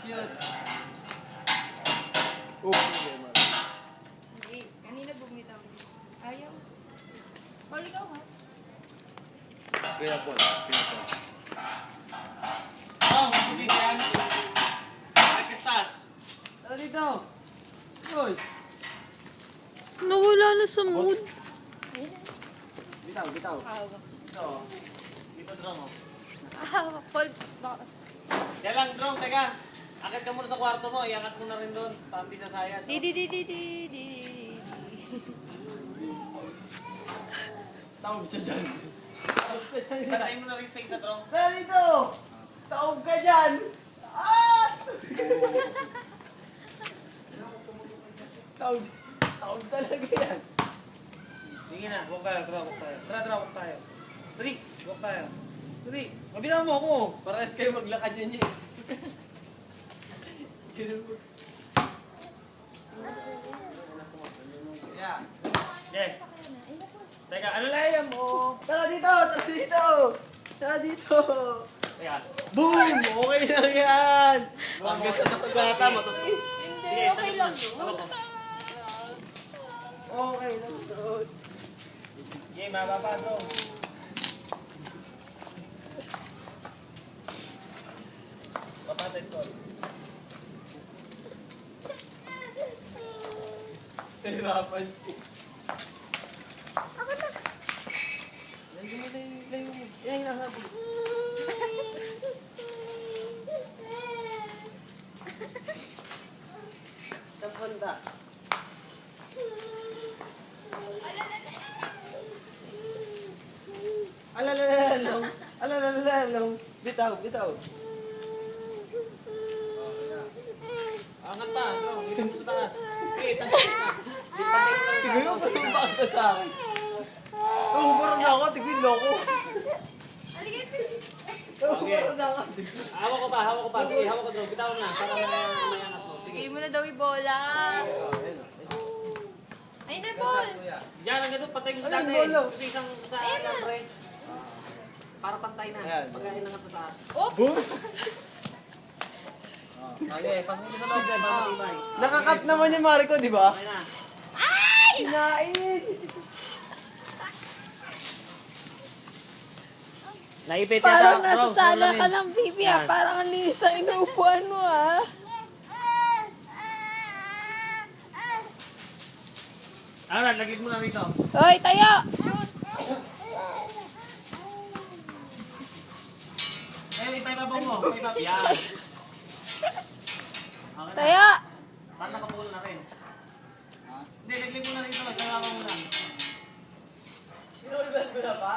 Diyos. Hindi. Kanina bumitaw. Ayaw. Paul, ikaw ha? Kaya po, kaya po. Oh, hindi yan. Nagkastas. Tara dito. Uy. Nawala na sa mood. Bitaw, bitaw. Hawak. Ito. Dito drone mo. Hawak. Paul, baka. Kaya lang drone, teka. Akit ka muna sa kwarto mo, iangat mo na rin doon. Pampi sa sayad. Di. Tawag siya dyan. Tawag ka dyan. Patayin mo na rin sa isa drone. Tara dito. Tawag ka dyan. Ah! Tawag. Tawag talaga yan. Sige na, walk tayo, walk tayo. Tara, walk tayo. Dali, walk tayo. Dali, mabilang mo ako. Parehas kayo maglakad yan eh. Yeah. Okay. Teka, alalayan mo. Tara dito! Tara dito! Tara dito! Teka. Boom! Okay lang yan! Hanggang sa napagata mo. Hindi, okay lang yun. Okay lang to. Okay, mababa drone. Papatay ko. Hirapan ko. Ako na. Layo mo, layo mo. Yan, hinahabol. Sa banda. Alalalalong. Alalalalong. Bitaw, bitaw. Angat pa, drone. Ito mo sa taas. Okay, tangkay na. Tigay mo ba yung baka sa akin? Umarang na ako, tigay mo ako. Umarang na ako. Hawak ko pa. Sige, hawak ko drone. Bitawan na. Para may angat mo. Sige. Bigay mo na daw yung bola. Ay, na, Paul. Diyan, ang ganito. Patay mo sa Ano, dati. bolo? Kasi isang sa alambre. Para pantay na. Ayan. Pagkain nangat sa taas. Boom! Okay, pasok mo sa loob din. Para matibay. Nakakat naman yung Mariko, di ba? Okay na. Kinain! Naipit Parang nasasala ka ng bibi ah. Parang ang linis ang inuupuan mo ah. Ano na, laglig mo na rito. Hoy, tayo! Ipaibabaw mo. Ipaibab. Yan. Okay na. Tayo! Para nakabuhol na rin. Hindi, laglig mo na rito. Tayo mo muna. Sinulbas ko na pa?